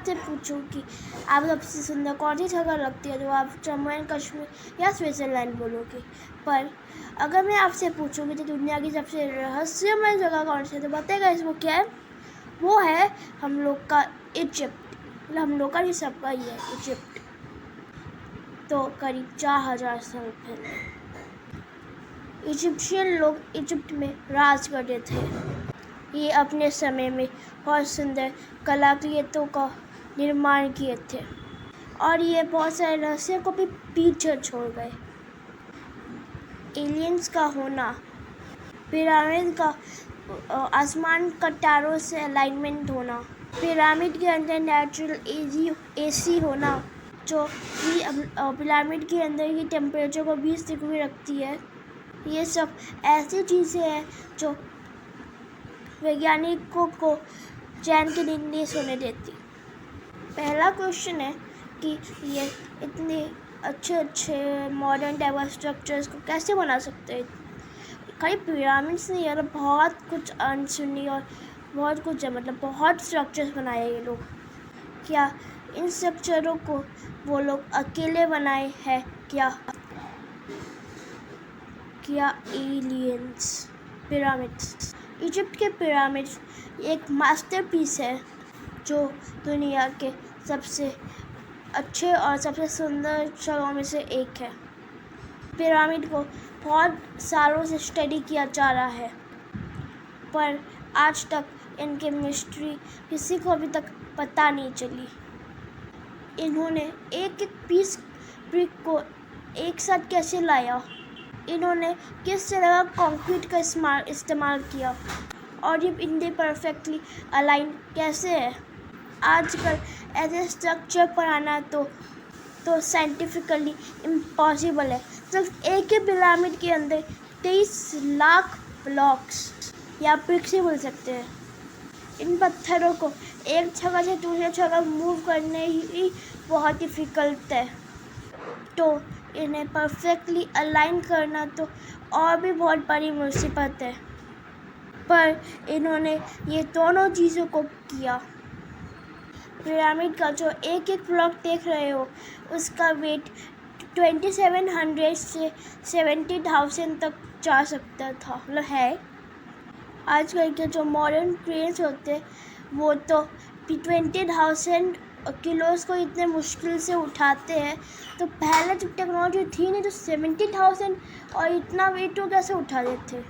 आपसे पूछूं कि आप सबसे सुंदर कौन सी जगह लगती है, तो आप जम्मू एंड कश्मीर या स्विट्ज़रलैंड बोलोगे। पर अगर मैं आपसे पूछूंगी तो दुनिया की सबसे रहस्यमय जगह कौन सी है, तो बताएगा इसको क्या है। वो है हम लोग का इजिप्ट। मतलब हम लोग का नहीं, सबका ही है इजिप्ट। तो करीब 4000 साल पहले इजिप्शियन लोग इजिप्ट में राज करते थे। ये अपने समय में बहुत सुंदर कलाकृतियों का निर्माण किए थे और ये बहुत सारे रहस्य को भी पीछे छोड़ गए। एलियंस का होना, पिरामिड का आसमान का तारों से अलाइनमेंट होना, पिरामिड के अंदर नेचुरल एसी होना जो कि पिरामिड के अंदर की टेम्परेचर को 20 डिग्री रखती है। ये सब ऐसी चीज़ें हैं जो वैज्ञानिकों को चैन की नींद नहीं सोने देती। पहला क्वेश्चन है कि ये इतने अच्छे मॉडर्न टाइप स्ट्रक्चर्स को कैसे बना सकते हैं। खाली पिरामिड्स नहीं है, बहुत कुछ अनसुनी और बहुत कुछ है, मतलब बहुत स्ट्रक्चर्स बनाए ये लोग। क्या इन स्ट्रक्चरों को वो लोग अकेले बनाए हैं क्या एलियंस? पिरामिड्स, इजिप्ट के पिरामिड्स एक मास्टरपीस है जो दुनिया के सबसे अच्छे और सबसे सुंदर जगहों में से एक है। पिरामिड को बहुत सालों से स्टडी किया जा रहा है, पर आज तक इनके मिस्ट्री किसी को अभी तक पता नहीं चली। इन्होंने एक एक पीस ब्रिक को एक साथ कैसे लाया, इन्होंने किस तरह का कंक्रीट का इस्तेमाल किया और ये इनके परफेक्टली अलाइन कैसे है। आजकल ऐसे स्ट्रक्चर बनाना तो साइंटिफिकली इम्पॉसिबल है। सिर्फ एक ही पिरामिड के अंदर 23 लाख ब्लॉक्स या ब्रिक्स ही बोल सकते हैं। इन पत्थरों को एक जगह से दूसरी जगह मूव करने ही बहुत डिफ़िकल्ट है, तो इन्हें परफेक्टली अलाइन करना तो और भी बहुत बड़ी मुसीबत है। पर इन्होंने ये दोनों चीज़ों को किया। पिरामिड का जो एक एक ब्लॉक देख रहे हो, उसका वेट 2700 से 70,000 तक जा सकता था, मतलब है। आजकल के जो मॉडर्न क्रेन्स होते हैं वो तो 20,000 किलोस को इतने मुश्किल से उठाते हैं, तो पहले जब टेक्नोलॉजी थी नहीं तो 70,000 और इतना वेट को कैसे उठा देते।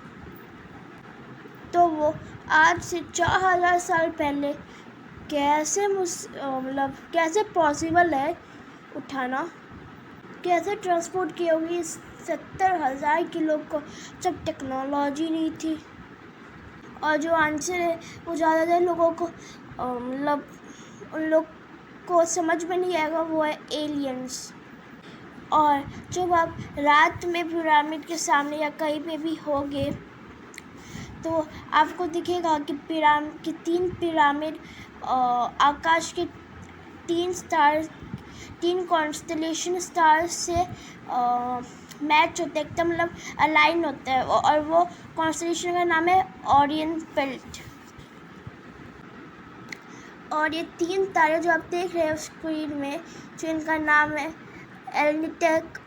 तो वो आज से 4000 साल पहले कैसे कैसे पॉसिबल है उठाना, कैसे ट्रांसपोर्ट की होगी 70,000 किलो को जब टेक्नोलॉजी नहीं थी। और जो आंसर है वो ज़्यादातर लोगों को उन लोग को समझ में नहीं आएगा, वो है एलियंस। और जब आप रात में पिरामिड के सामने या कहीं पे भी होगे तो आपको दिखेगा कि 3 पिरामिड आकाश के 3 कॉन्स्टलेशन स्टार्स से मैच होते हैं, एकदम मतलब अलाइन होता है, और वो कॉन्स्टलेशन का नाम है ओरियन बेल्ट। और ये 3 तारे जो आप देख रहे हो स्क्रीन में, जो इनका नाम है एलिटेक,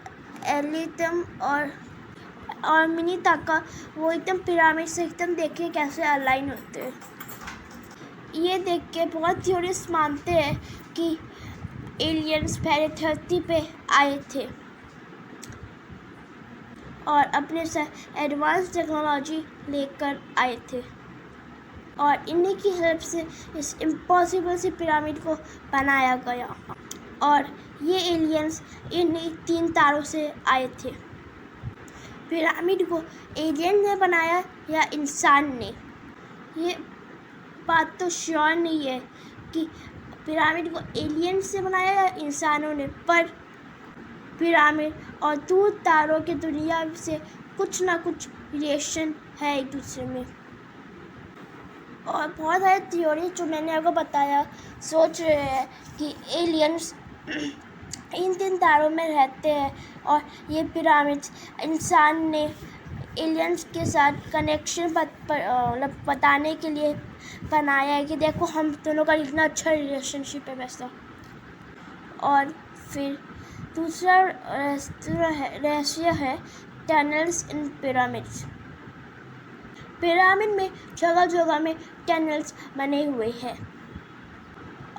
एलिटम और मिनीताका, वो एकदम पिरामिड से एकदम देखिए कैसे अलाइन होते हैं। ये देख के बहुत थ्योरिस्ट मानते हैं कि एलियंस पहले धरती पे आए थे और अपने साथ एडवांस टेक्नोलॉजी लेकर आए थे, और इन्हीं की हेल्प से इस इम्पॉसिबल सी पिरामिड को बनाया गया। और ये एलियंस इन्हीं 3 तारों से आए थे। पिरामिड को एलियन ने बनाया या इंसान ने, ये बात तो श्योर नहीं है कि पिरामिड को एलियन से बनाया या इंसानों ने, पर पिरामिड और दूर तारों की दुनिया से कुछ ना कुछ रिलेशन है एक दूसरे में। और बहुत सारे थ्योरी जो मैंने आपको बताया सोच रहे हैं कि एलियंस इन 3 तारों में रहते हैं और ये पिरामिड्स इंसान ने एलियंस के साथ कनेक्शन मतलब बताने के लिए बनाया है कि देखो हम दोनों का इतना अच्छा रिलेशनशिप है वैसा। और फिर दूसरा रहस्य है टनल्स इन पिरामिड्स। पिरामिड में जगह जगह में टनल्स बने हुए हैं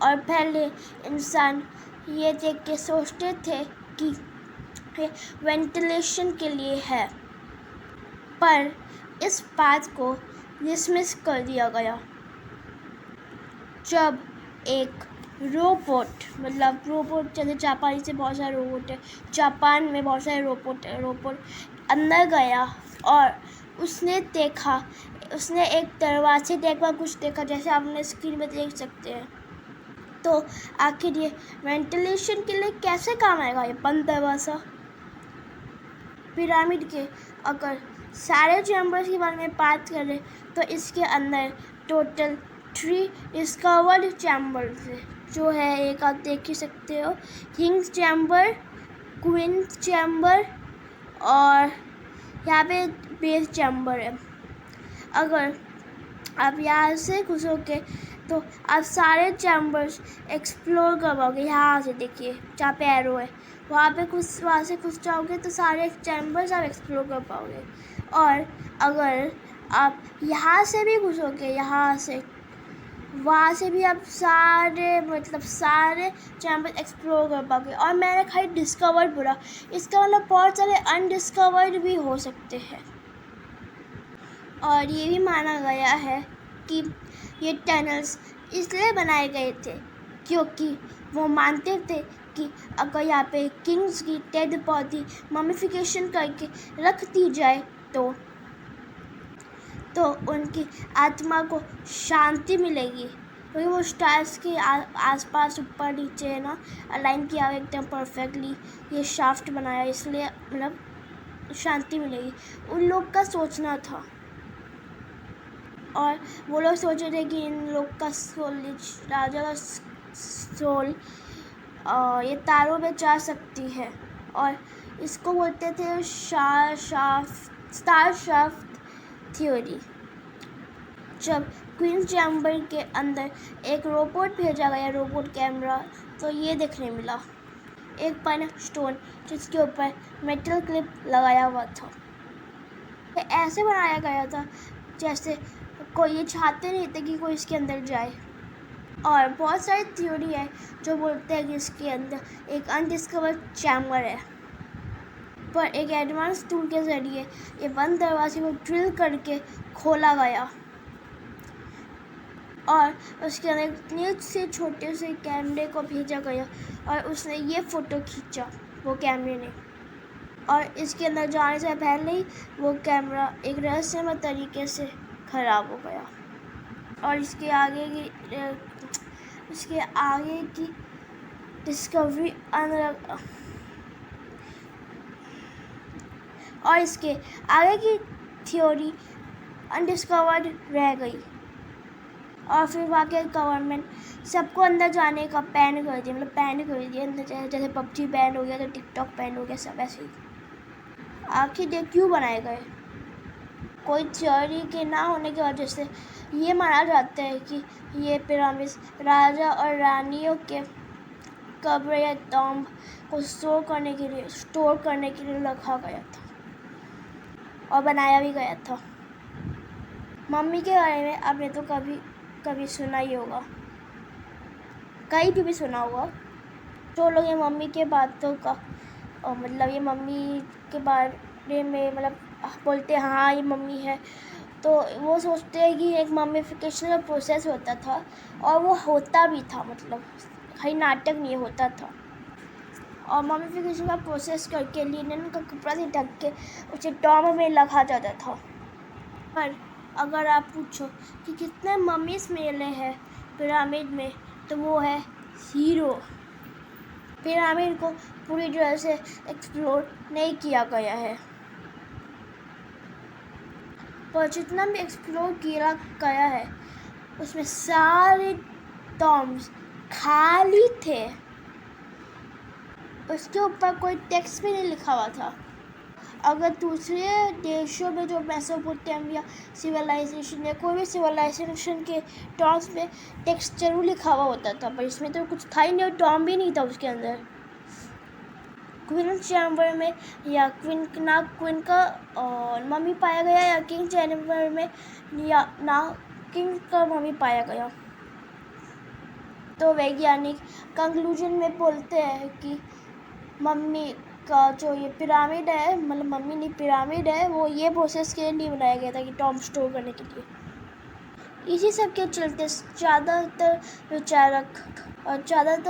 और पहले इंसान ये देख के सोचते थे कि ये वेंटिलेशन के लिए है, पर इस बात को डिसमिस कर दिया गया जब एक रोबोट जैसे जापानी से बहुत सारे रोबोट है, जापान में बहुत सारे रोबोट अंदर गया और उसने एक दरवाजे देखा, कुछ देखा जैसे आपने स्क्रीन में देख सकते हैं। तो आखिर ये वेंटिलेशन के लिए कैसे काम आएगा ये बंद दरवाज़ा? पिरामिड के अगर सारे चैम्बर्स के बारे में बात करें तो इसके अंदर टोटल 3 डिस्कवर्ड चैम्बर्स है, जो है एक आप देख ही सकते हो, किंग्स चैम्बर, क्वीन चैम्बर और यहाँ पे बेस चैम्बर है। अगर आप यहाँ से घुसोगे तो आप सारे चैम्बर्स एक्सप्लोर कर पाओगे। यहाँ से देखिए जहाँ पे एरो है वहाँ से घुस जाओगे तो सारे चैम्बर्स आप एक्सप्लोर कर पाओगे। और अगर आप यहाँ से भी घुसोगे, यहाँ से वहाँ से भी आप सारे चैम्बर एक्सप्लोर कर पाओगे। और मैंने खाली डिस्कवर्ड बोला, इसका मतलब बहुत सारे अनडिस्कवर्ड भी हो सकते हैं। और ये भी माना गया है कि ये टनल्स इसलिए बनाए गए थे क्योंकि वो मानते थे कि अगर यहाँ पे किंग्स की डेड बॉडी ममिफिकेशन करके रख दी जाए तो उनकी आत्मा को शांति मिलेगी, क्योंकि वो स्टार्स के आसपास ऊपर नीचे है ना अलाइन किया हुआ एकदम परफेक्टली, ये शाफ्ट बनाया इसलिए मतलब शांति मिलेगी, उन लोग का सोचना था। और वो लोग सोच रहे थे कि इन लोग का सोल, राजा का सोल ये तारों में जा सकती है और इसको बोलते थे स्टार शाफ्ट थ्योरी। जब क्वीन चैम्बर के अंदर एक रोबोट भेजा गया, रोबोट कैमरा, तो ये देखने मिला एक पाइन स्टोन जिसके ऊपर मेटल क्लिप लगाया हुआ था। ऐसे बनाया गया था जैसे कोई ये चाहते नहीं थे कि कोई इसके अंदर जाए। और बहुत सारी थ्योरी है जो बोलते हैं कि इसके अंदर एक अनडिस्कवर्ड चैम्बर है, पर एक एडवांस टूल के ज़रिए ये बंद दरवाजे को ड्रिल करके खोला गया और उसके अंदर इतने से छोटे से कैमरे को भेजा गया और उसने ये फ़ोटो खींचा वो कैमरे ने। और इसके अंदर जाने से पहले ही वो कैमरा एक रहस्यमय तरीके से ख़राब हो गया और इसके आगे की डिस्कवरी और इसके आगे की थ्योरी अनडिस्कवर्ड रह गई। और फिर वहाँ के गवर्नमेंट सबको अंदर जाने का बैन कर दिया, अंदर जैसे PUBG बैन हो गया तो टिकटॉक बैन हो गया, सब ऐसे ही। आखिर ये क्यों बनाए गए? कोई थ्योरी के ना होने की वजह से ये माना जाता है कि ये पिरामिड्स राजा और रानियों के कब्र या टॉम्ब को स्टोर करने के लिए रखा गया था और बनाया भी गया था। मम्मी के बारे में आपने तो कभी सुना ही होगा, कहीं भी सुना होगा। जो लोग ये मम्मी के बातों का और मतलब ये मम्मी के बारे में मतलब बोलते हैं हाँ ये मम्मी है, तो वो सोचते हैं कि एक मम्मीफिकेशन का प्रोसेस होता था और वो होता भी था, मतलब कहीं नाटक नहीं होता था। और मम्मीफिकेशन का प्रोसेस करके लिनन का कपड़ा से ढक के उसे टॉम्ब में रखा जाता था। पर अगर आप पूछो कि कितने मम्मीज़ मिले हैं पिरामिड में, तो वो है 0। पिरामिड को पूरी तरह से एक्सप्लोर नहीं किया गया है, पर जितना भी एक्सप्लोर किया गया है उसमें सारे टॉम्ब्स खाली थे, उसके ऊपर कोई टेक्स्ट भी नहीं लिखा हुआ था। अगर दूसरे देशों में जो मेसोपोटामिया सिविलाइजेशन है, कोई भी सिविलाइजेशन के टर्म्स में टेक्स्ट जरूर लिखा हुआ होता था, पर इसमें तो कुछ था ही नहीं, टर्म भी नहीं था उसके अंदर। क्वीन चैम्बर में या क्वीन का मम्मी पाया गया, या किंग चैम्बर में या ना किंग का मम्मी पाया गया। तो वैज्ञानिक कंक्लूजन में बोलते हैं कि मम्मी का जो ये पिरामिड है, मतलब मम्मी नहीं पिरामिड है, वो ये प्रोसेस के लिए नहीं बनाया गया था कि टॉम स्टोर करने के लिए। इसी सब के चलते ज़्यादातर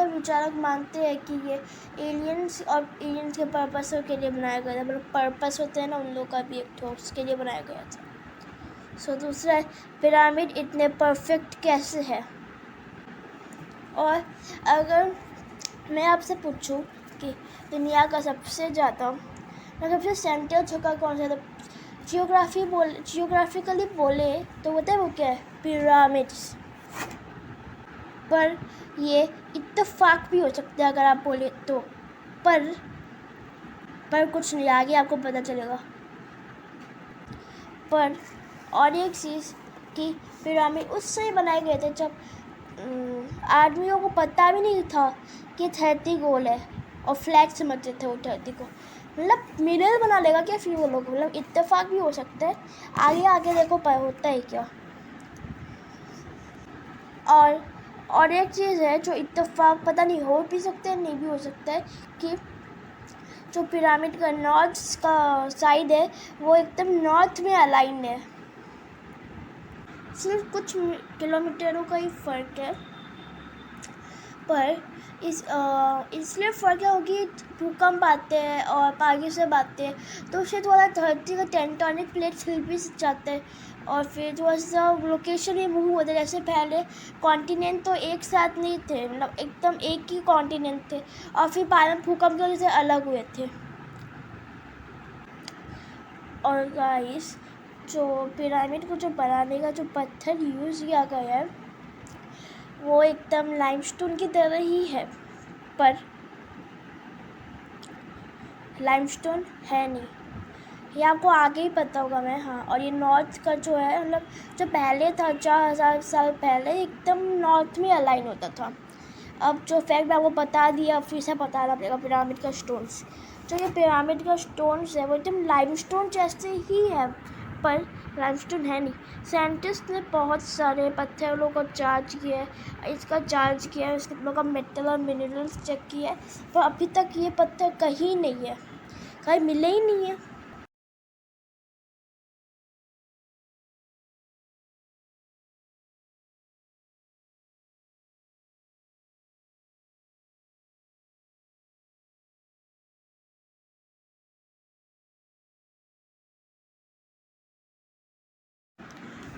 विचारक मानते हैं कि ये एलियंस के पर्पसों के लिए बनाया गया था, मतलब पर्पस होते हैं ना उन लोगों का भी एक ठो, उसके लिए बनाया गया था। दूसरा है पिरामिड इतने परफेक्ट कैसे है। और अगर मैं आपसे पूछूं कि दुनिया का सबसे सेंट्रल जगह कौन सा, तो जियोग्राफिकली बोले तो बताए वो क्या है, पिरामिड्स। पर ये इत्तेफाक भी हो सकता है अगर आप बोले तो, पर कुछ नहीं, आगे आपको पता चलेगा। पर और एक चीज़ कि पिरामिड उस समय बनाए गए थे जब आदमियों को पता भी नहीं था कि 30 गोल है, और फ्लैट समझते थे वो 30 को, मतलब मिरर बना लेगा क्या फिर वो लोग, मतलब इत्तेफाक भी हो सकता है। आगे देखो होता है क्या। और एक चीज़ है जो इत्तेफाक पता नहीं हो भी सकता है, नहीं भी हो सकता है, कि जो पिरामिड का नॉर्थ का साइड है वो एकदम नॉर्थ में अलाइन है, सिर्फ कुछ किलोमीटरों का ही फ़र्क है। पर इसलिए फ़र्क क्या होगी, भूकंप आते हैं और आगे से आते हैं तो उससे थोड़ा धरती का टेक्टोनिक प्लेट्स हिल भी जाते हैं, और फिर थोड़ा सा लोकेशन ही मूव होते हैं। जैसे पहले कॉन्टिनेंट तो एक साथ नहीं थे, मतलब एकदम एक ही कॉन्टिनेंट थे, और फिर बाद में भूकंप की वजह से अलग हुए थे। और गाइस, जो पिरामिड को जो बनाने का जो पत्थर यूज़ किया गया है वो एकदम लाइमस्टोन की तरह ही है, पर लाइमस्टोन है नहीं, ये आपको आगे ही पता होगा। हाँ, और ये नॉर्थ का जो है, मतलब जो पहले था 4000 साल पहले एकदम नॉर्थ में अलाइन होता था। अब जो फैक्ट आपको बता दिया, फिर से बताना पड़ेगा। पिरामिड का स्टोन्स, जो ये पिरामिड का स्टोन्स है वो एकदम लाइमस्टोन जैसे ही है, पर लाइमस्टोन है नहीं। साइंटिस्ट ने बहुत सारे पत्थरों को चार्ज किया है, इसका चार्ज किया है, इसके लोगों का मेटल और मिनरल्स चेक किया है, पर अभी तक ये पत्थर कहीं नहीं है, कहीं मिले ही नहीं है।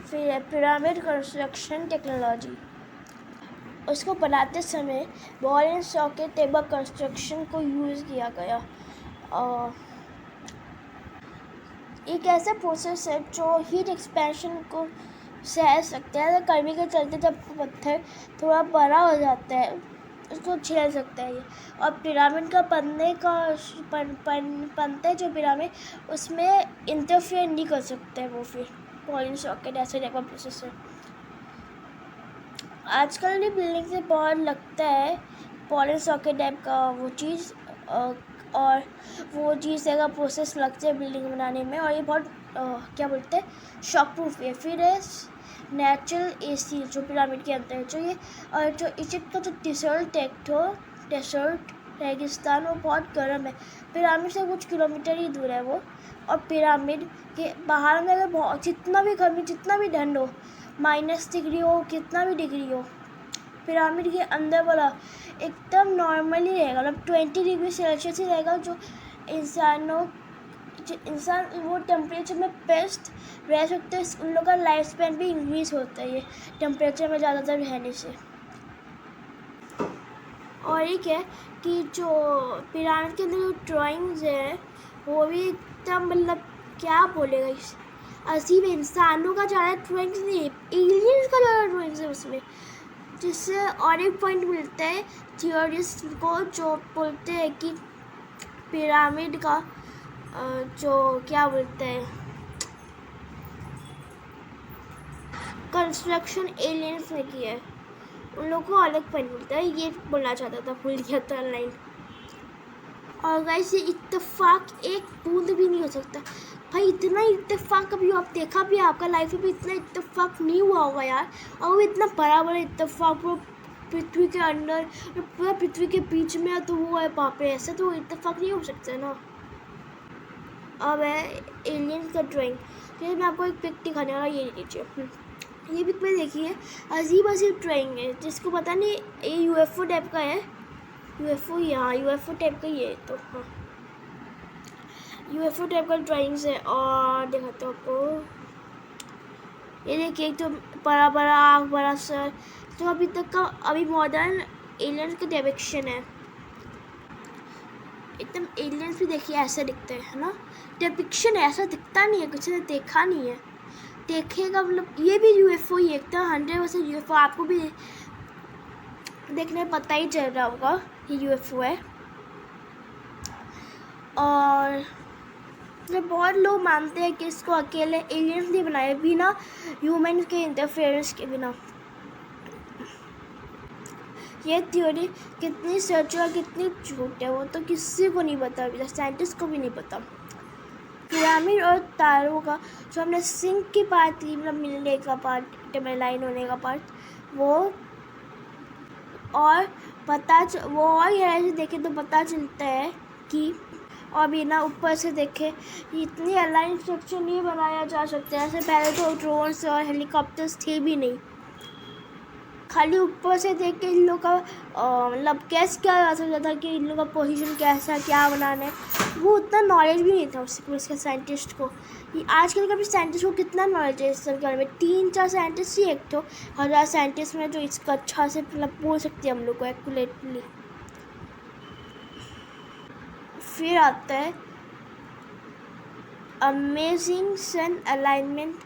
फिर है पिरामिड कंस्ट्रक्शन टेक्नोलॉजी। उसको बनाते समय ball and socket table construction को यूज़ किया गया। एक ऐसा प्रोसेस है जो हीट एक्सपेंशन को सह सकता है। गर्मी के चलते जब पत्थर थोड़ा बड़ा हो जाता है उसको झेल सकता है ये। और पिरामिड का बनते जो पिरामिड, उसमें इंटरफेयर नहीं कर सकते वो, फिर बॉल एंड सॉकेट ऐसे टाइप का प्रोसेस है। आजकल भी बिल्डिंग से बहुत लगता है बॉल एंड सॉकेट टाइप का वो चीज़, और वो चीज़ का प्रोसेस लगता है बिल्डिंग बनाने में, और ये बहुत क्या बोलते हैं, शॉक प्रूफ है। फिर है नेचुरल एसी जो पिरामिड के अंदर है, जो ये और जो इजिप्ट का जो डेसर्ट रेगिस्तान वो बहुत गर्म है। पिरामिड से कुछ किलोमीटर ही दूर है वो, और पिरामिड के बाहर में अगर बहुत जितना भी गर्मी जितना भी ठंड हो, -डिग्री हो, कितना भी डिग्री हो, पिरामिड के अंदर वाला एकदम नॉर्मली रहेगा, मतलब 20 डिग्री सेल्सियस ही रहेगा। जो इंसान वो टेम्परेचर में बेस्ट रह सकते हैं, उन लोगों का लाइफ स्पैन भी इंक्रीज होता है ये टेम्परेचर में ज़्यादातर रहने से। और एक है कि जो पिरामिड के अंदर जो ड्राइंग्स है वो भी एकदम, मतलब क्या बोलेगा, इस अजीब इंसानों का ज़्यादा ड्राइंग्स नहीं है, एलियंस का ज़्यादा ड्राइंग्स है उसमें। जिससे और एक पॉइंट मिलता है थियोरिस्ट को, जो बोलते हैं कि पिरामिड का जो क्या बोलते हैं कंस्ट्रक्शन एलियंस ने की है, उन लोगों को अलग पन मिलता है। ये बोलना चाहता था, भूल गया था लाइन। और गाइस ये इत्तेफाक एक बूंद भी नहीं हो सकता भाई। इतना इत्तेफाक कभी आप देखा भी, आपका लाइफ में भी इतना इत्तेफाक नहीं हुआ होगा यार। और वो इतना बड़ा बड़ा इत्तेफाक पूरा पृथ्वी के अंदर, पूरा पृथ्वी के बीच में, तो वो है वहाँ पे। ऐसा तो इत्तेफाक नहीं हो सकता है ना। अब है एलियंस का ड्राइंग। फिर मैं आपको एक पिक दिखाने वाला, ये लीजिए। ये पिक में देखिए अजीब अजीब ड्राइंग है, जिसको पता नहीं ये यूएफओ टाइप का है। यूएफओ, यहाँ यूएफओ टाइप का ही है। तो हाँ, यूएफओ टाइप का ड्राइंग्स है। और दिखाता हूँ आपको, ये देखिए एक तो बड़ा बड़ा आँख, बड़ा सर। तो अभी तक का अभी मॉडर्न एलियंस का डिपिक्शन है। एकदम एलियंस भी देखिए ऐसा दिखते हैं, है ना। डिपिक्शन ऐसा दिखता नहीं है, कुछ ने देखा नहीं है। देखेगा मतलब ये भी यूएफओ ही एकदम 100% यूएफओ। आपको भी देखने पता ही चल रहा होगा ये यूएफओ है। और जब बहुत लोग मानते हैं कि इसको अकेले एलियंस ने बनाए, बिना ह्यूमन के इंटरफेरेंस के बिना। ये थ्योरी कितनी सच और कितनी झूठ है वो तो किसी को नहीं पता, अभी तक साइंटिस्ट को भी नहीं पता। पिरामिड और तारों का जो हमने सिंक की बात की, मतलब मिलने का पार्ट, लाइन होने का पार्ट, वो और वो और गहराई से देखें तो पता चलता है कि, और बिना ऊपर से देखे इतनी अलाइन स्ट्रक्चर नहीं बनाया जा सकता। ऐसे पहले तो ड्रोन्स और हेलीकॉप्टर्स थे भी नहीं। खाली ऊपर से देख के इन लोग का मतलब कैसे क्या जा सकता था कि इन लोग का पोजीशन कैसा, क्या बनाना है, वो उतना नॉलेज भी नहीं था उसके साइंटिस्ट को। आजकल का भी साइंटिस्ट को कितना नॉलेज है इस सब के बारे में। 3-4 साइंटिस्ट ही एक तो 1000 साइंटिस्ट में जो इसका अच्छा से मतलब बोल सकते हैं हम लोग को एक्यूरेटली। फिर आता है amazing sun alignment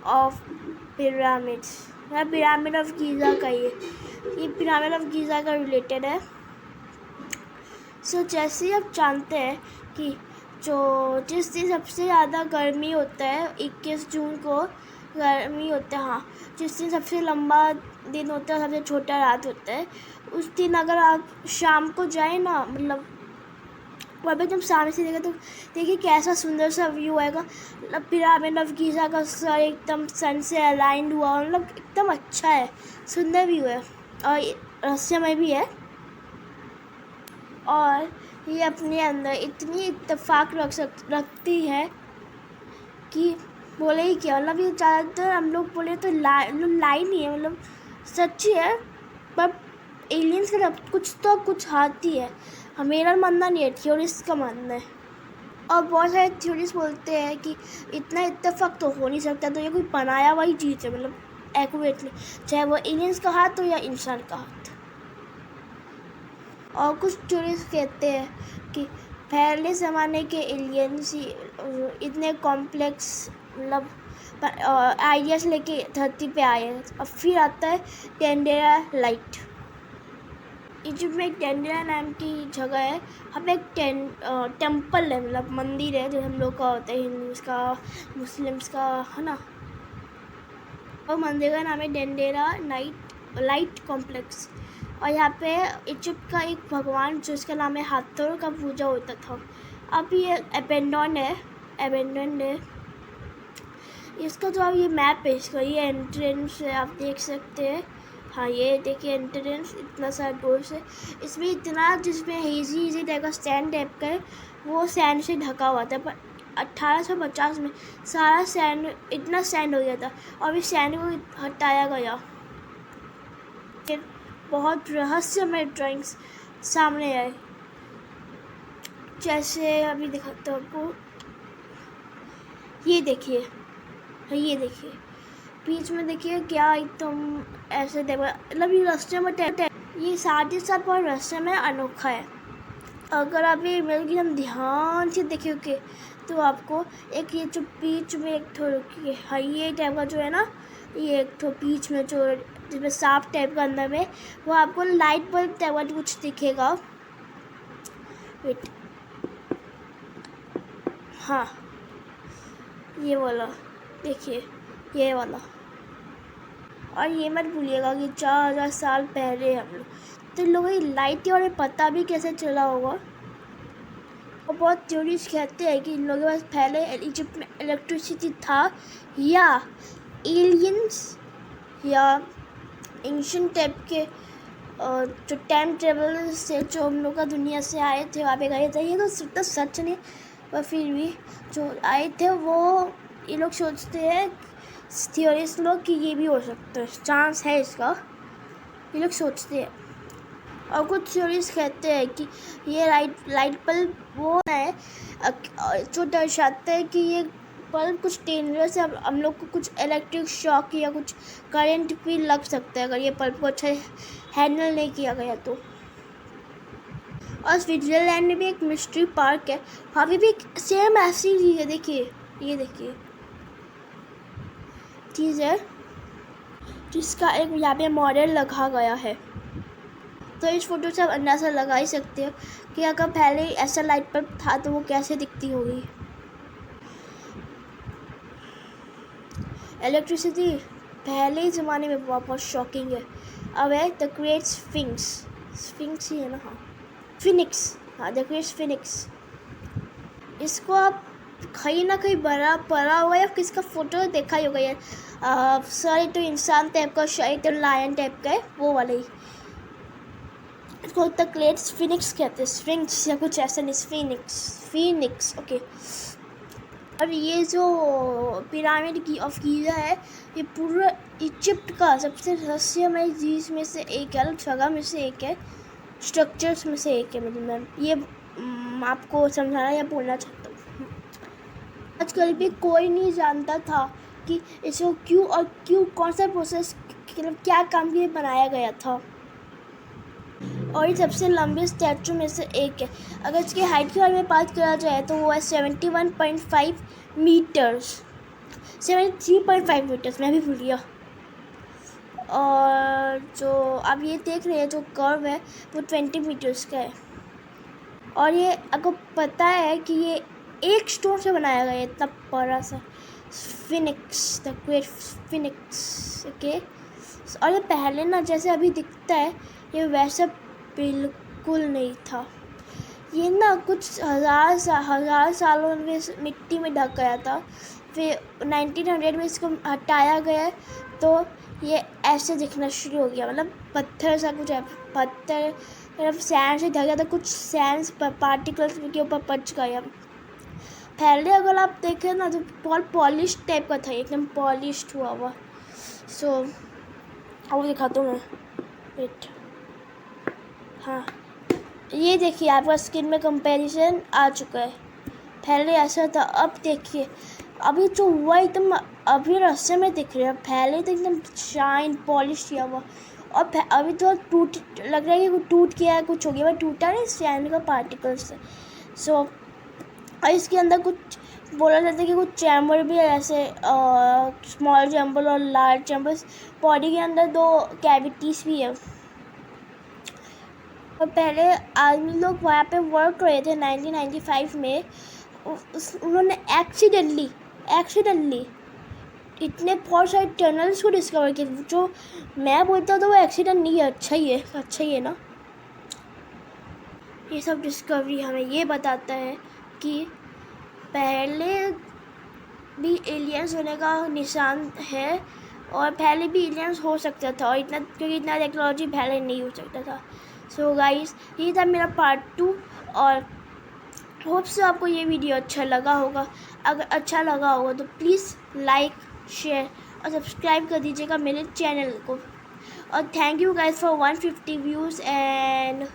of pyramids. Pyramid of Giza का ये पिरामिड ऑफ गीज़ा का रिलेटेड है। सो जैसे आप जानते हैं कि जिस दिन सबसे ज़्यादा गर्मी होता है 21 जून को गर्मी होता है, हाँ, जिस दिन सबसे लंबा दिन होता है, सबसे छोटा रात होता है, उस दिन अगर आप शाम को जाए ना, मतलब वहाँ पे जब सामने से देखा तो देखिए कैसा सुंदर सा व्यू आएगा। मतलब पिरामिड ऑफ गीज़ा का सर एकदम सन से अलाइंड हुआ, मतलब एकदम अच्छा है, सुंदर व्यू है और रहस्यमय भी है। और ये अपने अंदर इतनी इत्तेफाक रखती है कि बोले ही क्या। मतलब ये ज़्यादातर हम लोग बोले तो लाइन ही है, मतलब सच्ची है, पर एलियंस का कुछ तो कुछ हाथ ही है। मेरा मानना नहीं है, थ्योरिस्ट का मानना है। और बहुत सारे थ्योरिस्ट बोलते हैं कि इतना इत्तेफाक तो हो नहीं सकता, तो ये कोई बनाया हुआ ही चीज़ है, मतलब एक्यूरेटली, चाहे वो एलियंस का हाथ हो या इंसान का हाथ। और कुछ थ्योरिस्ट कहते हैं कि पहले ज़माने के एलियंस ही इतने कॉम्प्लेक्स मतलब आइडियाज़ लेके धरती पे आए हैं। और फिर आता है डेंडेरा लाइट। इजिप्ट में एक डेंडेरा नाम की जगह है, वहाँ पे एक टेम्पल है, मतलब मंदिर है, जो हम लोग का होता है हिंदूज़ का, मुस्लिम्स का, है ना। और मंदिर का नाम है डेंडेरा लाइट कॉम्प्लेक्स। और यहाँ पे इजिप्ट का एक भगवान जिसका नाम है हाथोर का पूजा होता था। अब ये अबेंडन है। इसका जो आप ये मैप है, इसका ये एंट्रेंस है, आप देख सकते हैं। हाँ, ये देखिए एंट्रेंस, इतना सारा डोर्स है। इसमें इतना, जिसमें हेजी टाइप का सैंड टाइप का है, वो सैंड से ढका हुआ था। पर 1850 में सारा सैंड, इतना सैंड हो गया था और इस सैंड को हटाया गया। फिर बहुत रहस्यमय ड्राइंग्स सामने आए, जैसे अभी दिखाता हूँ आपको। ये देखिए बीच में देखिए क्या एकदम ऐसे मतलब ये रहस्यमय, ये साथ ही साथ बहुत रहस्यमय अनोखा है। अगर आप ये इमेज की हम ध्यान से देखोगे तो आपको एक ये जो बीच में एक थोड़ा रुकिए, हाँ, ये टाइप का जो है ना, ये एक तो बीच में जो जिसमें सांप टाइप का अंदर में, वो आपको लाइट बल्ब टाइप का कुछ दिखेगा। वेट, हाँ, ये वाला देखिए, ये वाला। और ये मत भूलिएगा कि 4000 साल पहले हम लोग, तो लोगों की लाइट के बारे में पता भी कैसे चला होगा। और बहुत थ्योरीज कहते हैं कि इन लोगों के पास पहले इजिप्ट में इलेक्ट्रिसिटी था, या एलियंस या एंशिएंट टाइप के जो टाइम ट्रेवल से जो हम लोग का दुनिया से आए थे, वहाँ पे गए थे। ये तो सच नहीं, पर फिर भी जो आए थे वो, ये लोग सोचते हैं, थियोरिस्ट लोग, कि ये भी हो सकता है, चांस है इसका, ये लोग सोचते हैं। और कुछ थ्योरीज कहते हैं कि ये लाइट बल्ब वो है जो दर्शाते हैं कि ये बल्ब कुछ डेंजरस है, हम लोग को कुछ इलेक्ट्रिक शॉक या कुछ करंट भी लग सकता है अगर ये बल्ब को अच्छा हैंडल नहीं किया गया तो। और स्विट्ज़रलैंड में भी एक मिस्ट्री पार्क है, वहाँ पे भी सेम ऐसी चीज़ है। देखिए, ये देखिए चीज़ है जिसका एक यहाँ पे मॉडल लगा गया है। तो इस फोटो से आप अंदाज़ा लगा ही सकते हो कि अगर पहले ऐसा लाइट बल्ब था तो वो कैसे दिखती होगी। इलेक्ट्रिसिटी पहले ज़माने में बहुत शॉकिंग है। अब है द ग्रेट स्फिंक्स ही है ना, हाँ, फिनिक्स, हाँ, द ग्रेट फिनिक्स। इसको आप कहीं ना कहीं पड़ा हुआ या किसका फोटो देखा ही होगा यार। सॉरी, तो इंसान टाइप का, शायद तो लायन टाइप का है, वो वाला ही। इसको द ग्रेट फिनिक्स कहते हैं, स्फिंक्स या कुछ ऐसा नहीं, फिनिक्स ओके। और ये जो पिरामिड की ऑफ गीज़ा है, ये पूरा इजिप्ट का सबसे रहस्यमय चीज़ में से एक है, जगह में से एक है, स्ट्रक्चर्स में से एक है। मतलब मैं ये आपको समझाना या बोलना चाहता हूँ। आजकल भी कोई नहीं जानता था कि इसको क्यों कौन सा प्रोसेस, मतलब क्या काम के लिए बनाया गया था। और ये सबसे लंबे स्टैचू में से एक है। अगर इसकी हाइट के बारे में बात करा जाए तो वो है 71.5 मीटर्स, 73.5 मीटर्स, मैं भी भूल गया। और जो आप ये देख रहे हैं जो कर्व है वो 20 मीटर्स का है। और ये आपको पता है कि ये एक स्टोन से बनाया गया है, इतना बड़ा सा Phoenix, the great Phoenix okay. और ये पहले ना जैसे अभी दिखता है, ये वैसा बिल्कुल नहीं था। ये ना कुछ हज़ार सालों में मिट्टी में ढक गया था, फिर 1900 में इसको हटाया गया तो ये ऐसे दिखना शुरू हो गया। मतलब पत्थर सा कुछ है, पत्थर मतलब सैंड से ढक गया था, कुछ सैंड पार्टिकल्स के ऊपर पच गया। पहले अगर आप देखें ना तो बहुत पॉलिश टाइप का था, एकदम पॉलिश्ड हुआ हुआ। सो अब दिखाता हूँ मैं, वेट, हाँ, ये देखिए आपका स्किन में कंपैरिजन आ चुका है। पहले ऐसा था, अब देखिए अभी जो हुआ एकदम अभी रहस्य में दिख रहा है, पहले तो एकदम शाइन पॉलिश किया हुआ, और अभी तो टूट लग रहा है कि टूट गया है, कुछ हो गया, बट टूटा नहीं, सैंड का पार्टिकल्स है। सो और इसके अंदर कुछ बोला जाता है कि कुछ चैम्बर भी है, ऐसे स्मॉल चैम्बर और लार्ज चैम्बर्स। बॉडी के अंदर 2 कैविटीज़ भी है। और पहले आदमी लोग वहाँ पे वर्क कर रहे थे 1995 में, उन्होंने एक्सीडेंटली इतने बहुत सारे टनल्स को डिस्कवर किए, जो मैं बोलता हूँ तो वो एक्सीडेंट नहीं है, अच्छा ही है ना। ये सब डिस्कवरी हमें ये बताता है कि पहले भी एलियंस होने का निशान है, और पहले भी एलियंस हो सकता था, और क्योंकि इतना टेक्नोलॉजी पहले नहीं हो सकता था। सो गाइस, ये था मेरा पार्ट 2, और होप से आपको ये वीडियो अच्छा लगा होगा। अगर अच्छा लगा होगा तो प्लीज़ लाइक, शेयर और सब्सक्राइब कर दीजिएगा मेरे चैनल को। और thank you guys for 150 views and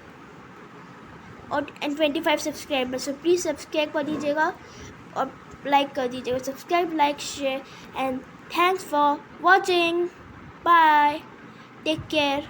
25 subscribers. So please subscribe कर दीजिएगा और लाइक कर दीजिएगा। Subscribe, like, share and thanks for watching. Bye, take care.